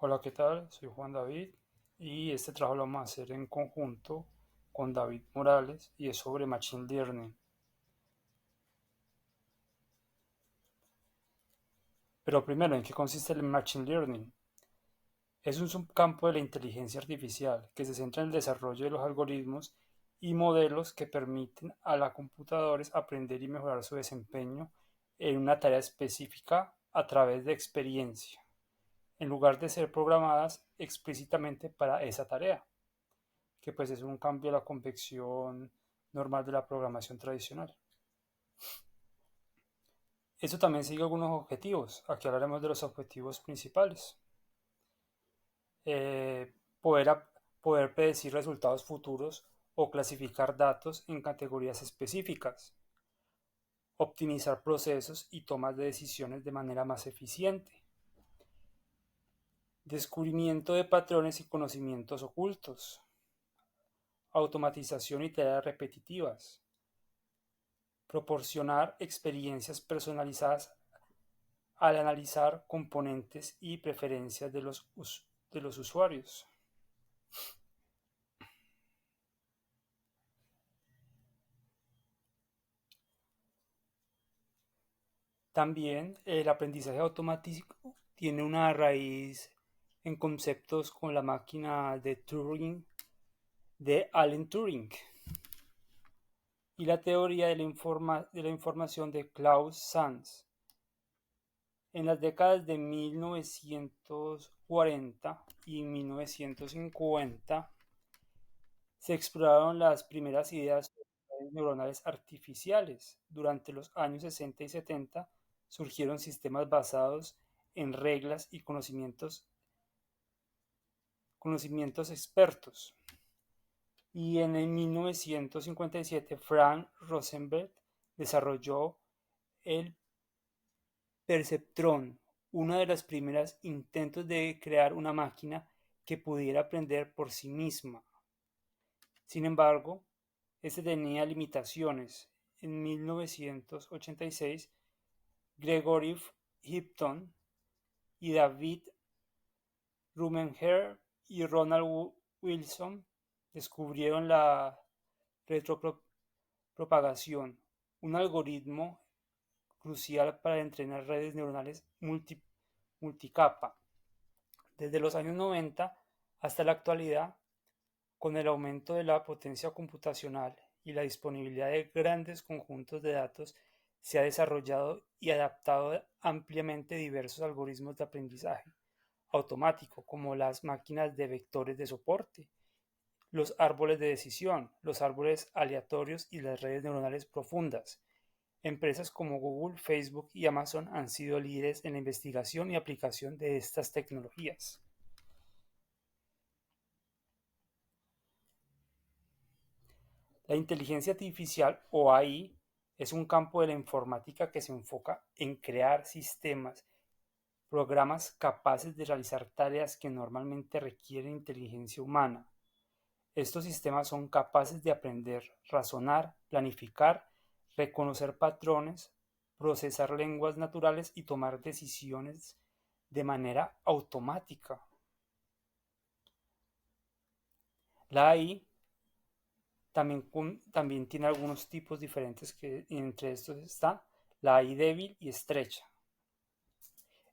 Hola, ¿qué tal? Soy Juan David y este trabajo lo vamos a hacer en conjunto con David Morales y es sobre Machine Learning. Pero primero, ¿en qué consiste el Machine Learning? Es un subcampo de la inteligencia artificial que se centra en el desarrollo de los algoritmos y modelos que permiten a los computadores aprender y mejorar su desempeño en una tarea específica a través de experiencia, en lugar de ser programadas explícitamente para esa tarea, que pues es un cambio a la convección normal de la programación tradicional. Esto también sigue algunos objetivos. Aquí hablaremos de los objetivos principales. Eh, poder, poder predecir resultados futuros o clasificar datos en categorías específicas. Optimizar procesos y tomas de decisiones de manera más eficiente. Descubrimiento de patrones y conocimientos ocultos. Automatización y tareas repetitivas. Proporcionar experiencias personalizadas al analizar componentes y preferencias de los usuarios. También el aprendizaje automático tiene una raíz en conceptos como la máquina de Turing de Alan Turing y la teoría de la información de Klaus Sanz. En las décadas de 1940 y 1950 se exploraron las primeras ideas sobre redes neuronales artificiales. Durante los años 60 y 70 surgieron sistemas basados en reglas y conocimientos expertos. Y en el 1957 Frank Rosenberg desarrolló el perceptrón, uno de los primeros intentos de crear una máquina que pudiera aprender por sí misma. Sin embargo, este tenía limitaciones. En 1986, Gregory Hipton y David Rumenher y Ronald Wilson descubrieron la retropropagación, un algoritmo crucial para entrenar redes neuronales multicapa. Desde los años 90 hasta la actualidad, con el aumento de la potencia computacional y la disponibilidad de grandes conjuntos de datos, se ha desarrollado y adaptado ampliamente diversos algoritmos de aprendizaje automático, como las máquinas de vectores de soporte, los árboles de decisión, los árboles aleatorios y las redes neuronales profundas. Empresas como Google, Facebook y Amazon han sido líderes en la investigación y aplicación de estas tecnologías. La inteligencia artificial o AI es un campo de la informática que se enfoca en crear sistemas, programas capaces de realizar tareas que normalmente requieren inteligencia humana. Estos sistemas son capaces de aprender, razonar, planificar, reconocer patrones, procesar lenguas naturales y tomar decisiones de manera automática. La AI también tiene algunos tipos diferentes que entre estos está la AI débil y estrecha.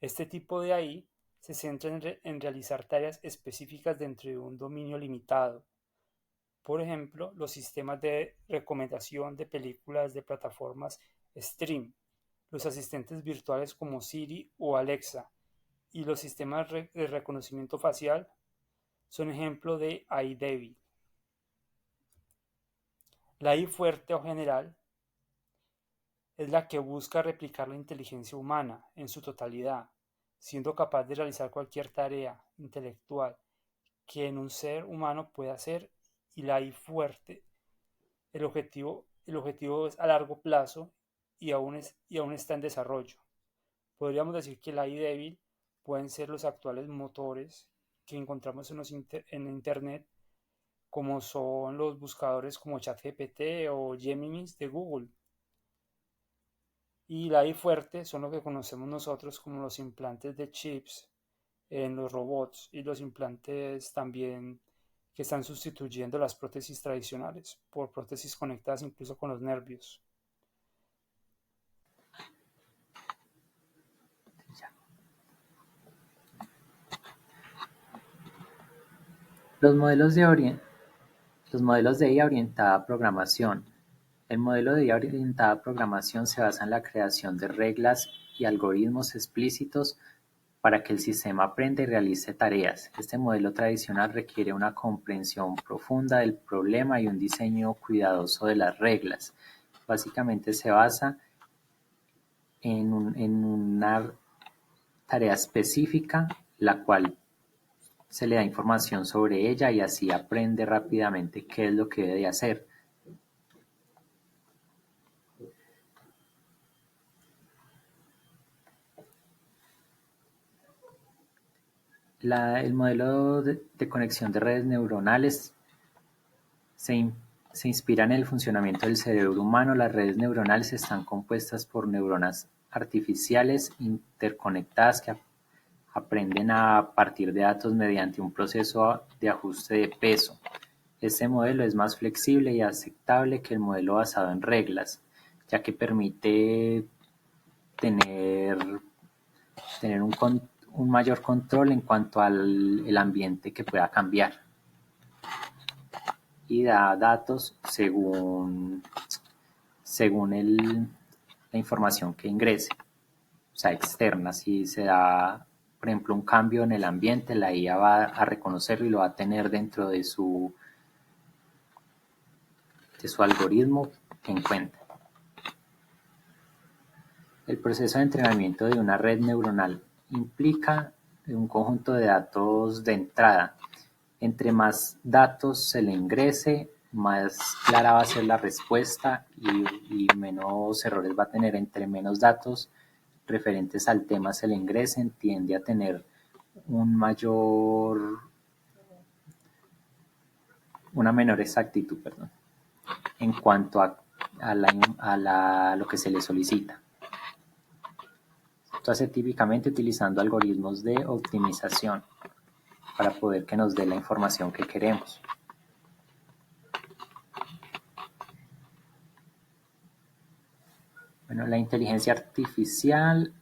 Este tipo de AI se centra en realizar tareas específicas dentro de un dominio limitado. Por ejemplo, los sistemas de recomendación de películas de plataformas stream, los asistentes virtuales como Siri o Alexa y los sistemas de reconocimiento facial son ejemplos de AI débil. La AI fuerte o general es la que busca replicar la inteligencia humana en su totalidad, siendo capaz de realizar cualquier tarea intelectual que en un ser humano pueda hacer. Y la AI fuerte, el objetivo es a largo plazo y aún está en desarrollo. Podríamos decir que la AI débil pueden ser los actuales motores que encontramos en Internet, como son los buscadores como ChatGPT o Gemini de Google. Y la I fuerte son lo que conocemos nosotros como los implantes de chips en los robots y los implantes también, que están sustituyendo las prótesis tradicionales por prótesis conectadas incluso con los nervios. Los modelos de IA orientada programación. El modelo de IA orientada programación se basa en la creación de reglas y algoritmos explícitos para que el sistema aprenda y realice tareas. Este modelo tradicional requiere una comprensión profunda del problema y un diseño cuidadoso de las reglas. Básicamente se basa en una tarea específica, la cual se le da información sobre ella y así aprende rápidamente qué es lo que debe hacer. El modelo de conexión de redes neuronales se inspira en el funcionamiento del cerebro humano. Las redes neuronales están compuestas por neuronas artificiales interconectadas que aprenden a partir de datos mediante un proceso de ajuste de peso. Este modelo es más flexible y aceptable que el modelo basado en reglas, ya que permite tener un mayor control en cuanto al el ambiente que pueda cambiar, y da datos según la información que ingrese, o sea, externa. Si se da, por ejemplo, un cambio en el ambiente, la IA va a reconocerlo y lo va a tener dentro de su algoritmo que encuentra. El proceso de entrenamiento de una red neuronal implica un conjunto de datos de entrada. Entre más datos se le ingrese, más clara va a ser la respuesta y menos errores va a tener. Entre menos datos referentes al tema se le ingresen, tiende a tener una menor exactitud, en cuanto a lo que se le solicita. Esto hace típicamente utilizando algoritmos de optimización para poder que nos dé la información que queremos. Bueno, la inteligencia artificial,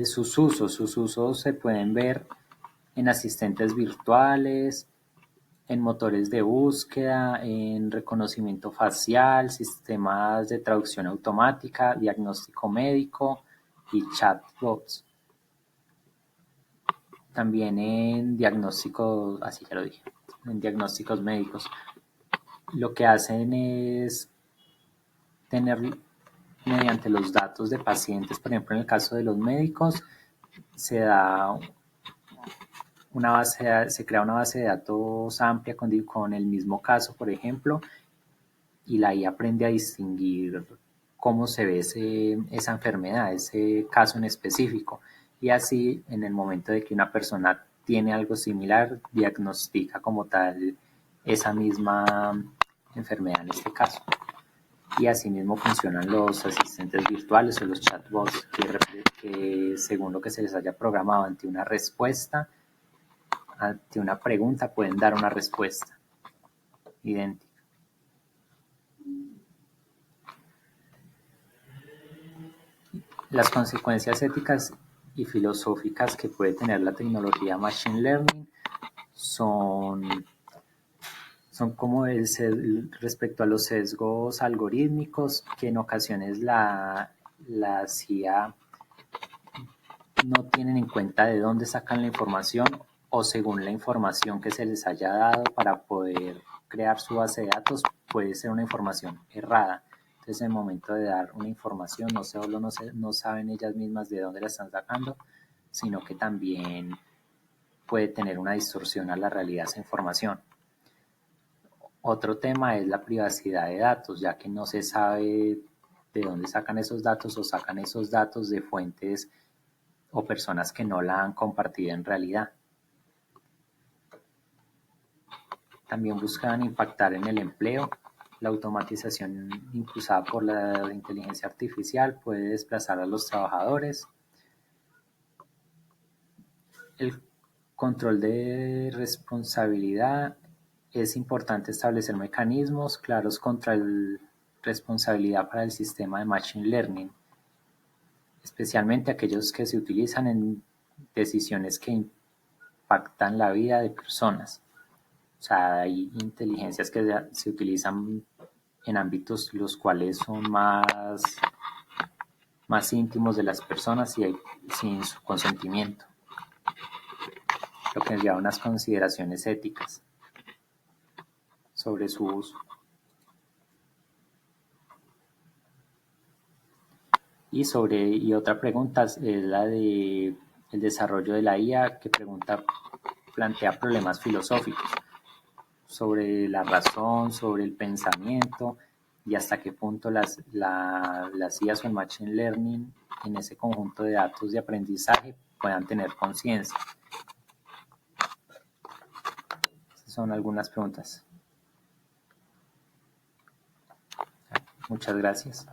sus usos se pueden ver en asistentes virtuales, en motores de búsqueda, en reconocimiento facial, sistemas de traducción automática, diagnóstico médico y chatbots. También en diagnósticos, así ya lo dije, en diagnósticos médicos. Lo que hacen es tener, mediante los datos de pacientes, por ejemplo en el caso de los médicos, se crea una base de datos amplia con el mismo caso, por ejemplo, y la IA aprende a distinguir cómo se ve esa enfermedad, ese caso en específico, y así en el momento de que una persona tiene algo similar, diagnostica como tal esa misma enfermedad en este caso. Y asimismo funcionan los asistentes virtuales o los chatbots que según lo que se les haya programado ante una pregunta, pueden dar una respuesta idéntica. Las consecuencias éticas y filosóficas que puede tener la tecnología Machine Learning son como respecto a los sesgos algorítmicos, que en ocasiones la CIA no tienen en cuenta de dónde sacan la información o según la información que se les haya dado para poder crear su base de datos, puede ser una información errada. Entonces, en el momento de dar una información, no saben ellas mismas de dónde la están sacando, sino que también puede tener una distorsión a la realidad esa información. Otro tema es la privacidad de datos, ya que no se sabe de dónde sacan esos datos o sacan esos datos de fuentes o personas que no la han compartido en realidad. También buscan impactar en el empleo. La automatización impulsada por la inteligencia artificial puede desplazar a los trabajadores. control de responsabilidad. Es importante establecer mecanismos claros contra la responsabilidad para el sistema de Machine Learning, especialmente aquellos que se utilizan en decisiones que impactan la vida de personas. O sea, hay inteligencias que se utilizan en ámbitos los cuales son más íntimos de las personas y sin su consentimiento, lo que lleva a unas consideraciones éticas sobre su uso. Y otra pregunta es la de el desarrollo de la IA, que plantea problemas filosóficos sobre la razón, sobre el pensamiento y hasta qué punto las IAs o el Machine Learning en ese conjunto de datos de aprendizaje puedan tener conciencia. Esas son algunas preguntas. Muchas gracias.